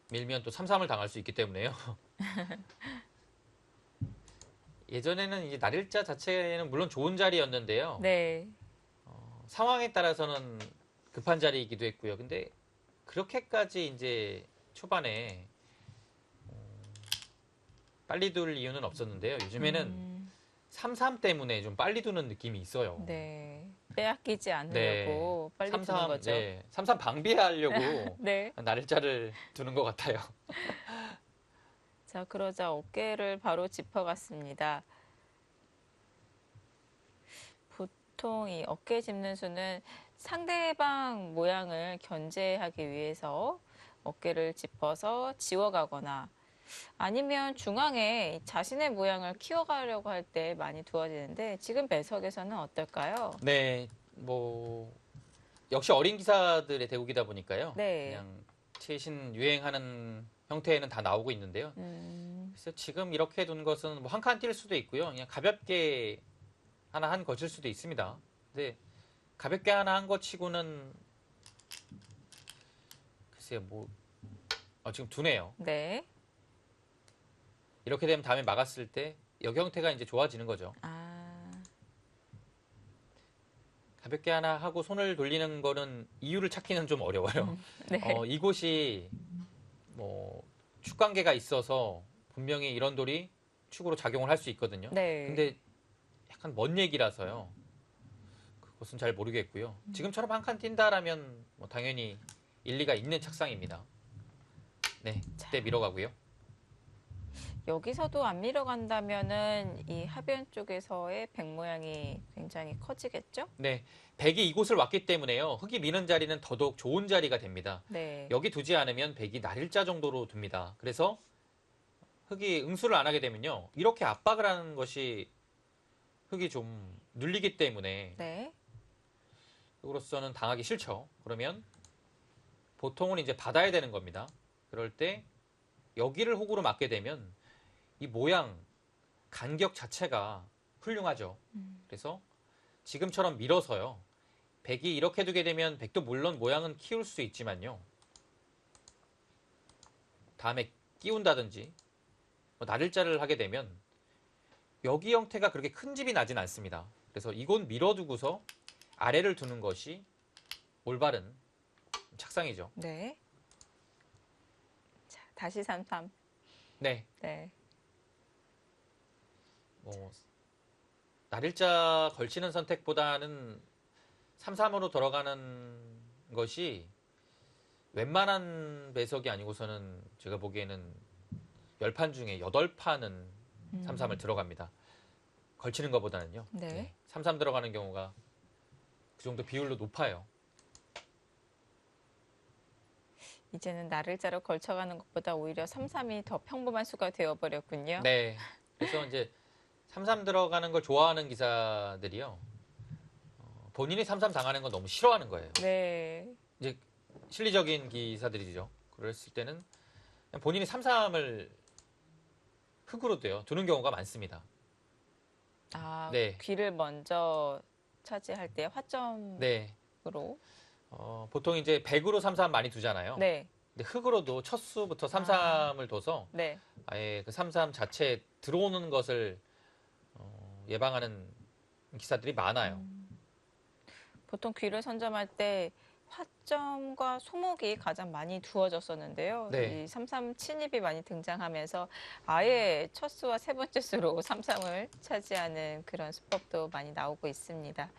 밀면 또 3-3을 당할 수 있기 때문에요. 예전에는 이제 날일자 자체는 물론 좋은 자리였는데요. 네. 상황에 따라서는 급한 자리이기도 했고요. 근데 그렇게까지 이제 초반에 빨리 둘 이유는 없었는데요. 요즘에는 3-3 때문에 좀 빨리 두는 느낌이 있어요. 네. 빼앗기지 않으려고 빨리 두는 3-3, 거죠. 네, 3-3 방비하려고 네. 날짜를 두는 것 같아요. 자, 그러자 어깨를 바로 짚어갔습니다. 보통 이 어깨 짚는 수는 상대방 모양을 견제하기 위해서 어깨를 짚어서 지워가거나 아니면 중앙에 자신의 모양을 키워가려고 할 때 많이 두어지는데 지금 배석에서는 어떨까요? 네, 역시 어린 기사들의 대국이다 보니까요. 네. 그냥 최신 유행하는 형태에는 다 나오고 있는데요. 그래서 지금 이렇게 둔 것은 뭐 한 칸 뛸 수도 있고요. 그냥 가볍게 하나 한 것일 수도 있습니다. 근데 가볍게 하나 한 것 치고는 글쎄요, 지금 두네요. 네. 이렇게 되면 다음에 막았을 때 여기 형태가 이제 좋아지는 거죠. 가볍게 하나 하고 손을 돌리는 거는 이유를 찾기는 좀 어려워요. 네. 이곳이 축 관계가 있어서 분명히 이런 돌이 축으로 작용을 할 수 있거든요. 네. 근데 약간 먼 얘기라서요. 그것은 잘 모르겠고요. 지금처럼 한 칸 뛴다라면 당연히 일리가 있는 착상입니다. 네, 그때 밀어가고요. 여기서도 안 밀어간다면은 이 하변 쪽에서의 백 모양이 굉장히 커지겠죠? 네, 백이 이곳을 왔기 때문에요. 흙이 미는 자리는 더더욱 좋은 자리가 됩니다. 네. 여기 두지 않으면 백이 날일자 정도로 둡니다. 그래서 흙이 응수를 안 하게 되면요. 이렇게 압박을 하는 것이 흙이 좀 눌리기 때문에 네. 흙으로서는 당하기 싫죠. 그러면 보통은 이제 받아야 되는 겁니다. 그럴 때 여기를 흙으로 맞게 되면 이 모양, 간격 자체가 훌륭하죠. 그래서 지금처럼 밀어서요. 백이 이렇게 두게 되면 백도 물론 모양은 키울 수 있지만요. 다음에 끼운다든지 날일자를 하게 되면 여기 형태가 그렇게 큰 집이 나진 않습니다. 그래서 이곳 밀어두고서 아래를 두는 것이 올바른 착상이죠. 네. 자, 다시 3-3. 네. 네. 날일자 걸치는 선택보다는 3-3으로 들어가는 것이 웬만한 배석이 아니고서는 제가 보기에는 10판 중에 8판은 3-3을 들어갑니다. 걸치는 것보다는요. 네. 3-3 들어가는 경우가 그 정도 비율로 높아요. 이제는 날일자로 걸쳐가는 것보다 오히려 3-3이 더 평범한 수가 되어버렸군요. 네. 그래서 이제 3-3 들어가는 걸 좋아하는 기사들이요. 본인이 3-3 당하는 건 너무 싫어하는 거예요. 네. 이제 실리적인 기사들이죠. 그랬을 때는 그냥 본인이 3-3을 흙으로 두는 경우가 많습니다. 네. 귀를 먼저 차지할 때 화점으로. 네. 보통 이제 100으로 3-3 많이 두잖아요. 네. 근데 흙으로도 첫 수부터 3-3을 둬서 네. 아예 그 3-3 자체에 들어오는 것을 예방하는 기사들이 많아요. 보통 귀를 선점할 때 화점과 소목이 가장 많이 두어졌었는데요. 네. 이 3-3 침입이 많이 등장하면서 아예 첫 수와 세 번째 수로 3-3을 차지하는 그런 수법도 많이 나오고 있습니다.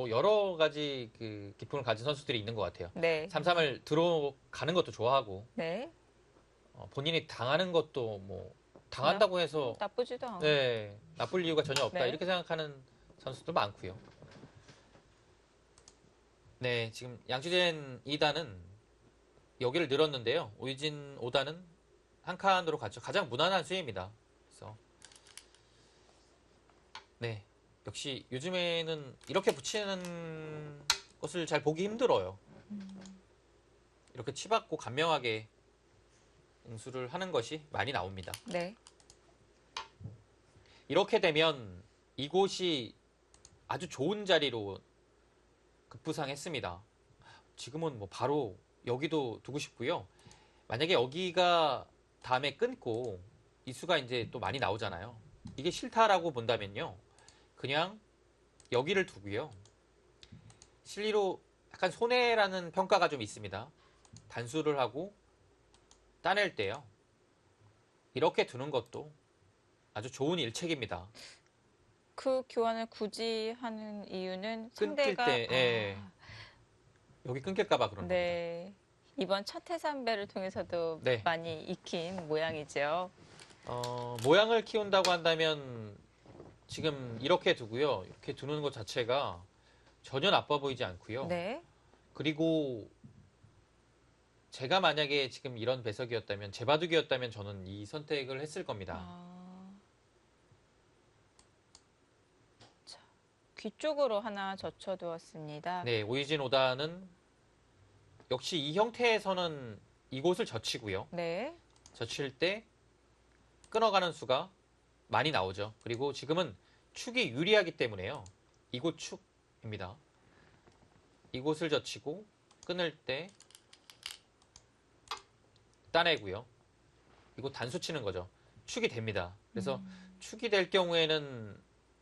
여러 가지 그 기품을 가진 선수들이 있는 것 같아요. 네. 3-3을 들어가는 것도 좋아하고 네. 본인이 당하는 것도 당한다고 해서 나쁘지도 않고. 네, 나쁠 이유가 전혀 없다 네. 이렇게 생각하는 선수도 많고요. 네, 지금 양주젠 2단은 여기를 늘었는데요. 오유진 5단은 한 칸으로 갔죠. 가장 무난한 수입니다. 그래서 네, 역시 요즘에는 이렇게 붙이는 것을 잘 보기 힘들어요. 이렇게 치받고 간명하게 응수를 하는 것이 많이 나옵니다. 네. 이렇게 되면 이곳이 아주 좋은 자리로 급부상했습니다. 지금은 바로 여기도 두고 싶고요. 만약에 여기가 다음에 끊고 이 수가 이제 또 많이 나오잖아요. 이게 싫다라고 본다면요. 그냥 여기를 두고요. 실리로 약간 손해라는 평가가 좀 있습니다. 단수를 하고 따낼 때요. 이렇게 두는 것도 아주 좋은 일책입니다. 그 교환을 굳이 하는 이유는 끊길 상대가 때, 예. 여기 끊길까 봐 그런 겁니다. 네. 이번 첫 해삼배를 통해서도 네. 많이 익힌 모양이죠. 모양을 키운다고 한다면 지금 이렇게 두고요. 이렇게 두는 것 자체가 전혀 나빠 보이지 않고요. 네. 그리고 제가 만약에 지금 이런 배석이었다면, 제바둑이었다면 저는 이 선택을 했을 겁니다. 자, 귀 쪽으로 하나 젖혀두었습니다. 네, 오이진 오다는 역시 이 형태에서는 이곳을 젖히고요. 네. 젖힐 때 끊어가는 수가 많이 나오죠. 그리고 지금은 축이 유리하기 때문에요. 이곳 축입니다. 이곳을 젖히고 끊을 때 따내고요. 이곳 단수 치는 거죠. 축이 됩니다. 그래서 축이 될 경우에는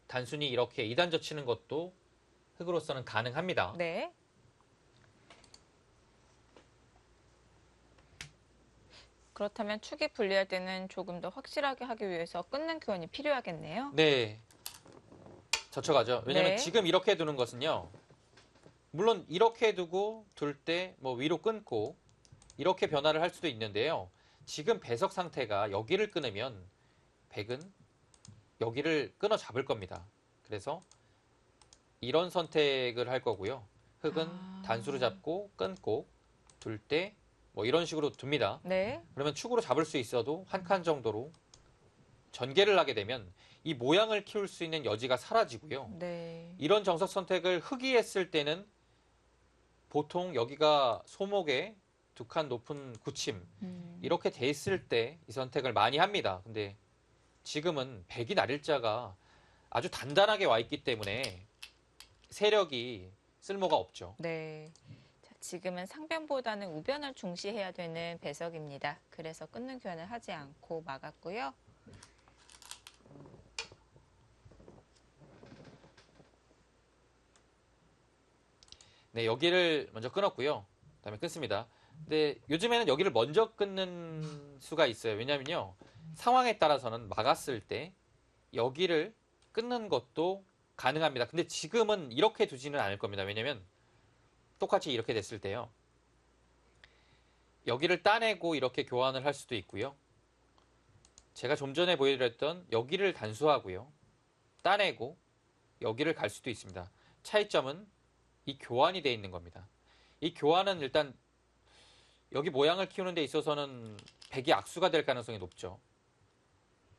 단순히 이렇게 2단 젖히는 것도 흑으로서는 가능합니다. 네. 그렇다면 축이 불리할 때는 조금 더 확실하게 하기 위해서 끊는 교환이 필요하겠네요. 네. 젖혀가죠. 왜냐면 네. 지금 이렇게 두는 것은요. 물론 이렇게 두고 둘 때 뭐 위로 끊고 이렇게 변화를 할 수도 있는데요. 지금 배석 상태가 여기를 끊으면 백은 여기를 끊어 잡을 겁니다. 그래서 이런 선택을 할 거고요. 흑은 단수로 잡고 끊고 둘 때 뭐 이런 식으로 둡니다. 네. 그러면 축으로 잡을 수 있어도 한 칸 정도로 전개를 하게 되면 이 모양을 키울 수 있는 여지가 사라지고요. 네. 이런 정석 선택을 흑이 했을 때는 보통 여기가 소목에 두 칸 높은 굳힘 이렇게 돼 있을 때 이 선택을 많이 합니다. 근데 지금은 백이 날일자가 아주 단단하게 와 있기 때문에 세력이 쓸모가 없죠. 네. 자, 지금은 상변보다는 우변을 중시해야 되는 배석입니다. 그래서 끊는 교환을 하지 않고 막았고요. 네, 여기를 먼저 끊었고요. 그다음에 끊습니다. 근데 요즘에는 여기를 먼저 끊는 수가 있어요. 왜냐면요. 상황에 따라서는 막았을 때 여기를 끊는 것도 가능합니다. 근데 지금은 이렇게 두지는 않을 겁니다. 왜냐면 똑같이 이렇게 됐을 때요. 여기를 따내고 이렇게 교환을 할 수도 있고요. 제가 좀 전에 보여드렸던 여기를 단수하고요. 따내고 여기를 갈 수도 있습니다. 차이점은 이 교환이 돼 있는 겁니다. 이 교환은 일단 여기 모양을 키우는 데 있어서는 백이 악수가 될 가능성이 높죠.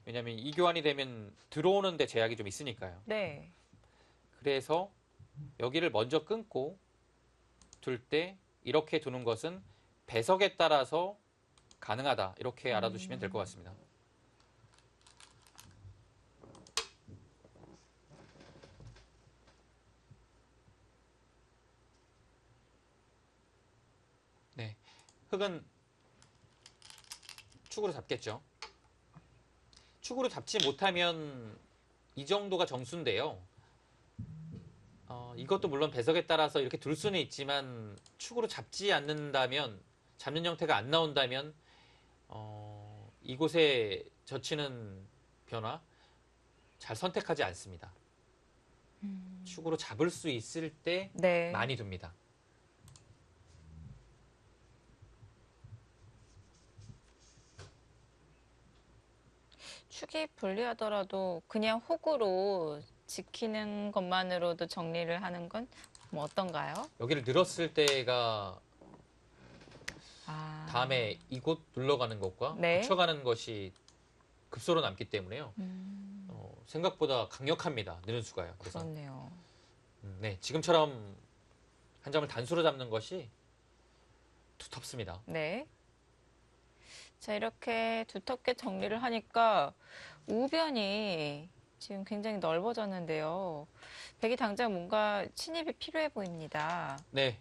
왜냐하면 이 교환이 되면 들어오는 데 제약이 좀 있으니까요. 네. 그래서 여기를 먼저 끊고 둘 때 이렇게 두는 것은 배석에 따라서 가능하다. 이렇게 알아두시면 될 것 같습니다. 네, 흑은 축으로 잡겠죠. 축으로 잡지 못하면 이 정도가 정수인데요. 이것도 물론 배석에 따라서 이렇게 둘 수는 있지만 축으로 잡지 않는다면, 잡는 형태가 안 나온다면 이곳에 젖히는 변화 잘 선택하지 않습니다. 축으로 잡을 수 있을 때 네. 많이 둡니다. 축이 불리하더라도 그냥 혹으로 지키는 것만으로도 정리를 하는 건 뭐 어떤가요? 여기를 늘었을 때가 다음에 이곳 눌러가는 것과 네. 붙여가는 것이 급소로 남기 때문에요. 생각보다 강력합니다. 느는 수가요. 그래서 그렇네요. 네, 지금처럼 한 점을 단수로 잡는 것이 두텁습니다. 네. 자, 이렇게 두텁게 정리를 하니까 우변이 지금 굉장히 넓어졌는데요. 백이 당장 뭔가 침입이 필요해 보입니다. 네,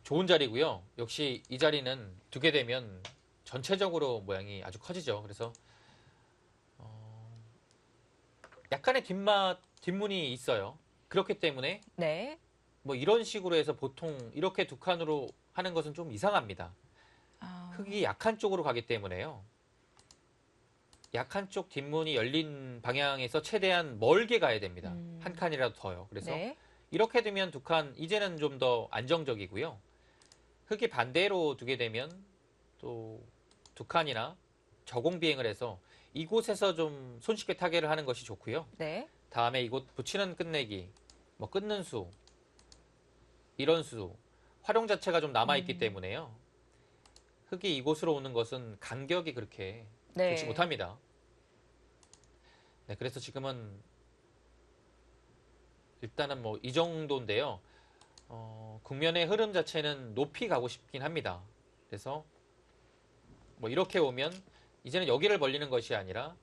좋은 자리고요. 역시 이 자리는 두게 되면 전체적으로 모양이 아주 커지죠. 그래서 약간의 뒷문이 있어요. 그렇기 때문에 네. 뭐 이런 식으로 해서 보통 이렇게 두 칸으로 하는 것은 좀 이상합니다. 흑이 약한 쪽으로 가기 때문에요. 약 한쪽 뒷문이 열린 방향에서 최대한 멀게 가야 됩니다. 한 칸이라도 더요. 그래서 네. 이렇게 두면 두 칸, 이제는 좀 더 안정적이고요. 흙이 반대로 두게 되면 또 두 칸이나 저공 비행을 해서 이곳에서 좀 손쉽게 타개를 하는 것이 좋고요. 네. 다음에 이곳 붙이는 끝내기, 뭐 끊는 수, 이런 수, 활용 자체가 좀 남아있기 때문에요. 흙이 이곳으로 오는 것은 간격이 그렇게 네. 좋지 못합니다. 네, 그래서 지금은 일단은 뭐 이 정도인데요. 국면의 흐름 자체는 높이 가고 싶긴 합니다. 그래서 뭐 이렇게 오면 이제는 여기를 벌리는 것이 아니라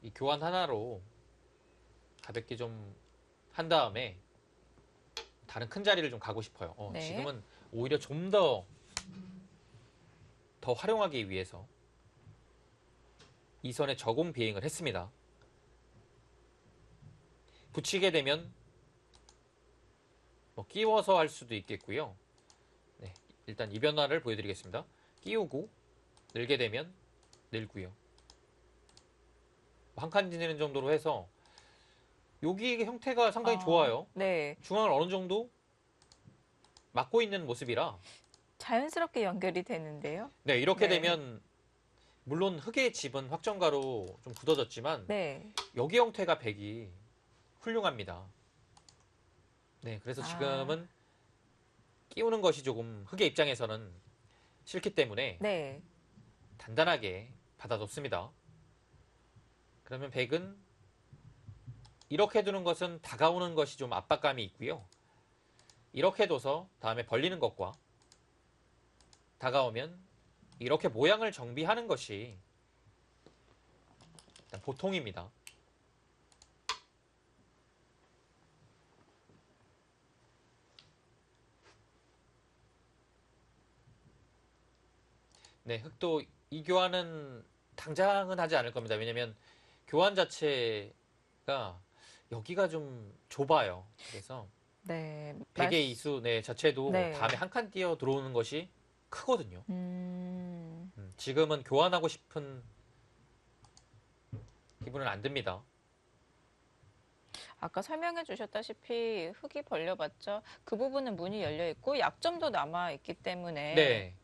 이 교환 하나로 가볍게 좀 한 다음에 다른 큰 자리를 좀 가고 싶어요. 네. 지금은 오히려 좀 더 활용하기 위해서 이 선에 저공 비행을 했습니다. 붙이게 되면 뭐 끼워서 할 수도 있겠고요. 네, 일단 이 변화를 보여드리겠습니다. 끼우고 늘게 되면 늘고요. 한 칸 지내는 정도로 해서 여기 형태가 상당히 좋아요. 네. 중앙을 어느 정도 막고 있는 모습이라 자연스럽게 연결이 되는데요. 네, 이렇게 네. 되면 물론 흙의 집은 확정가로 좀 굳어졌지만 네. 여기 형태가 백이 훌륭합니다. 네, 그래서 아. 지금은 끼우는 것이 조금 흙의 입장에서는 싫기 때문에 네. 단단하게 받아뒀습니다. 그러면 백은 이렇게 두는 것은 다가오는 것이 좀 압박감이 있고요. 이렇게 둬서 다음에 벌리는 것과 다가오면 이렇게 모양을 정비하는 것이 일단 보통입니다. 네, 흙도 이 교환은 당장은 하지 않을 겁니다. 왜냐면 교환 자체가 여기가 좀 좁아요. 그래서 네. 백의 이수 네, 자체도 네. 다음에 한 칸 뛰어 들어오는 것이 크거든요. 음. 지금은 교환하고 싶은 기분은 안 듭니다. 아까 설명해 주셨다시피 흙이 벌려봤자 그 부분은 문이 열려 있고 약점도 남아 있기 때문에 네,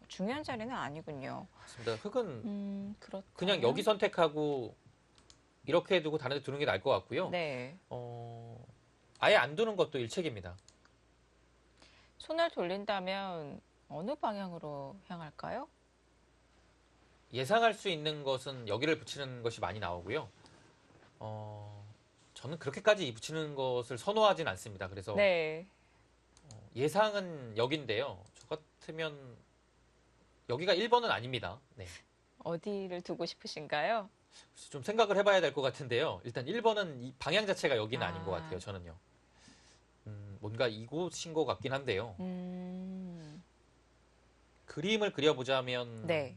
중요한 자리는 아니군요. 맞습니다. 흙은 그렇다면 그냥 여기 선택하고 이렇게 두고 다른 데 두는 게 나을 것 같고요. 네. 아예 안 두는 것도 일책입니다. 손을 돌린다면 어느 방향으로 향할까요? 예상할 수 있는 것은 여기를 붙이는 것이 많이 나오고요. 저는 그렇게까지 붙이는 것을 선호하진 않습니다. 그래서 네. 예상은 여기인데요. 저 같으면 여기가 1번은 아닙니다. 네. 어디를 두고 싶으신가요? 좀 생각을 해봐야 될 것 같은데요. 일단 1번은 이 방향 자체가 여기는 아닌 것 아. 같아요. 저는요. 뭔가 이곳인 것 같긴 한데요. 그림을 그려보자면 네.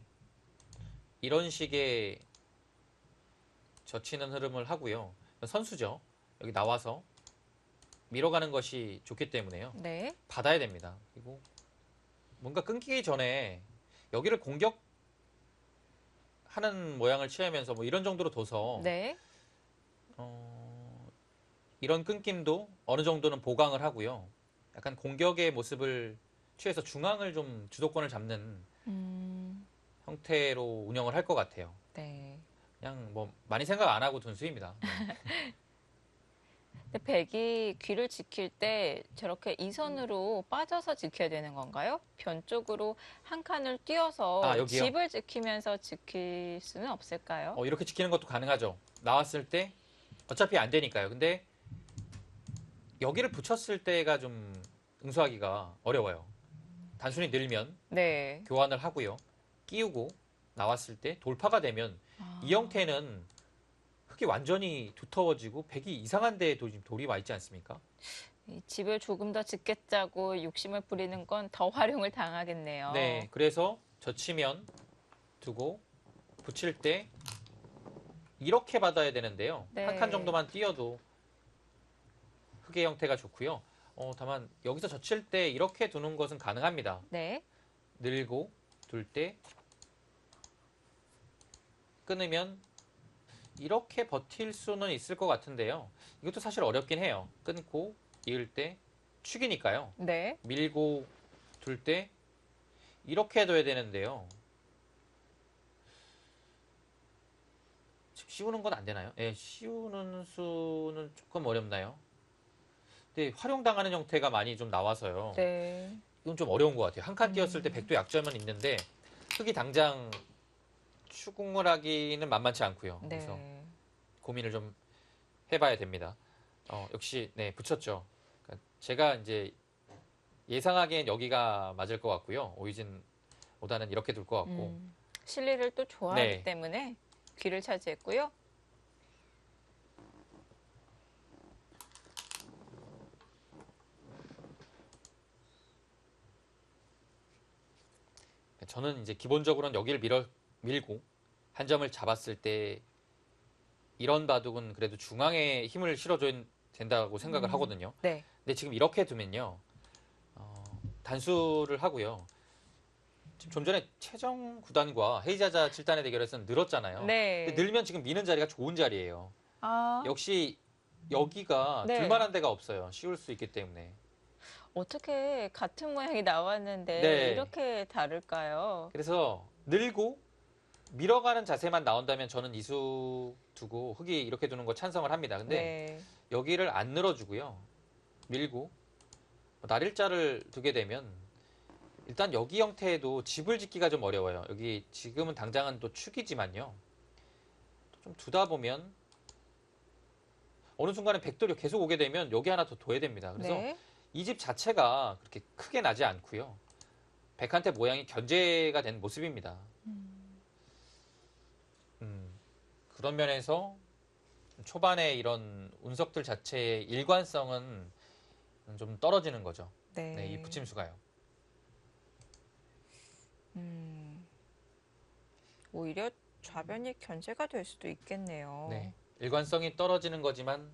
이런 식의 젖히는 흐름을 하고요. 선수죠. 여기 나와서 밀어가는 것이 좋기 때문에요. 네. 받아야 됩니다. 그리고 뭔가 끊기기 전에 여기를 공격하는 모양을 취하면서 뭐 이런 정도로 둬서 네. 이런 끊김도 어느 정도는 보강을 하고요. 약간 공격의 모습을 취해서 중앙을 좀 주도권을 잡는 형태로 운영을 할 것 같아요. 네. 그냥 뭐 많이 생각 안 하고 둔 수입니다. 네. 근데 백이 귀를 지킬 때 저렇게 이선으로 빠져서 지켜야 되는 건가요? 변 쪽으로 한 칸을 띄어서 아, 여기요? 집을 지키면서 지킬 수는 없을까요? 이렇게 지키는 것도 가능하죠. 나왔을 때 어차피 안 되니까요. 근데 여기를 붙였을 때가 좀 응수하기가 어려워요. 단순히 늘면 네. 교환을 하고요. 끼우고 나왔을 때 돌파가 되면 이 형태는 흙이 완전히 두터워지고 백이 이상한 데에도 지금 돌이 와 있지 않습니까? 이 집을 조금 더 짓겠다고 욕심을 부리는 건 더 활용을 당하겠네요. 네, 그래서 젖히면 두고 붙일 때 이렇게 받아야 되는데요. 네. 한 칸 정도만 띄어도 흙의 형태가 좋고요. 다만 여기서 젖힐 때 이렇게 두는 것은 가능합니다. 네. 늘고 둘 때 끊으면 이렇게 버틸 수는 있을 것 같은데요. 이것도 사실 어렵긴 해요. 끊고 이을 때 축이니까요. 네. 밀고 둘 때 이렇게 둬야 되는데요. 지금 씌우는 건 안 되나요? 예, 씌우는 수는 조금 어렵나요? 근데 활용당하는 형태가 많이 좀 나와서요. 네. 이건 좀 어려운 것 같아요. 한 칸 띄었을 때 백도 약점은 있는데 흙이 당장 추궁을 하기는 만만치 않고요. 네. 그래서 고민을 좀 해봐야 됩니다. 역시 네 붙였죠. 그러니까 제가 이제 예상하기엔 여기가 맞을 것 같고요. 오이진보다는 이렇게 둘 것 같고. 실리를 또 좋아하기 네. 때문에 귀를 차지했고요. 저는 이제 기본적으로는 여기를 밀고 한 점을 잡았을 때 이런 바둑은 그래도 중앙에 힘을 실어줘야 된다고 생각을 하거든요. 네. 근데 지금 이렇게 두면요. 단수를 하고요. 지금 좀 전에 최정 구단과 헤이자자 7단의 대결에서는 늘었잖아요. 네. 근데 늘면 지금 미는 자리가 좋은 자리예요. 아, 역시 여기가 네. 둘만한 데가 없어요. 씌울 수 있기 때문에. 어떻게 같은 모양이 나왔는데 네. 이렇게 다를까요? 그래서 늘고 밀어가는 자세만 나온다면 저는 이수 두고 흙이 이렇게 두는 거 찬성을 합니다. 근데 네. 여기를 안 늘어주고요. 밀고 날일자를 두게 되면 일단 여기 형태에도 집을 짓기가 좀 어려워요. 여기 지금은 당장은 또 축이지만요. 좀 두다 보면 어느 순간에 백돌이 계속 오게 되면 여기 하나 더 둬야 됩니다. 그래서 네. 이 집 자체가 그렇게 크게 나지 않고요. 백한테 모양이 견제가 된 모습입니다. 그런 면에서 초반에 이런 운석들 자체의 일관성은 좀 떨어지는 거죠. 네. 네, 이 붙임수가요. 오히려 좌변이 견제가 될 수도 있겠네요. 네, 일관성이 떨어지는 거지만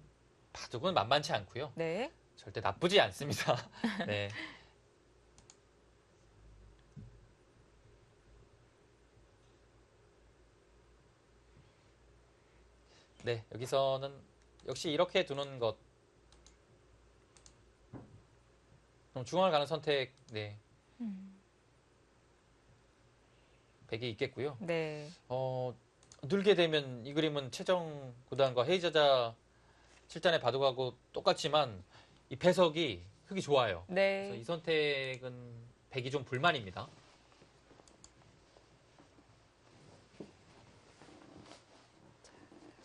바둑은 만만치 않고요. 네. 절대 나쁘지 않습니다. 네. 네, 여기서는 역시 이렇게 두는 것. 그럼 중앙을 가는 선택, 네. 백이 있겠고요. 네. 늘게 되면 이 그림은 최정 구단과 헤이자자 7단의 바둑하고 똑같지만 이 배석이 흙이 좋아요. 그래서 네. 이 선택은 백이 좀 불만입니다.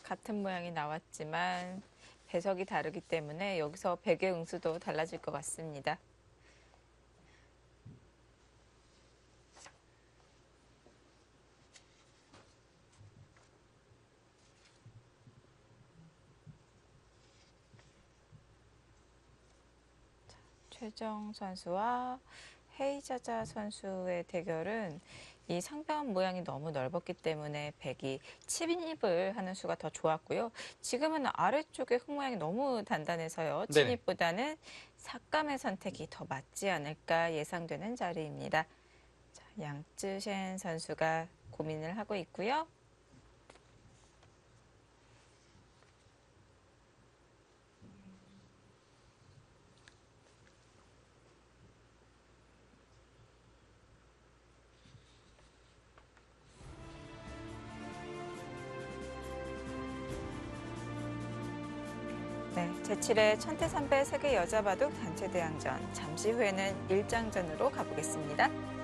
같은 모양이 나왔지만 배석이 다르기 때문에 여기서 백의 응수도 달라질 것 같습니다. 최정 선수와 헤이자자 선수의 대결은 이 상변 모양이 너무 넓었기 때문에 백이 침입을 하는 수가 더 좋았고요. 지금은 아래쪽에 흙 모양이 너무 단단해서요. 네네. 침입보다는 삭감의 선택이 더 맞지 않을까 예상되는 자리입니다. 자, 양쯔셴 선수가 고민을 하고 있고요. 네, 제7회 천태삼배 세계 여자바둑 단체 대항전 잠시 후에는 일장전으로 가보겠습니다.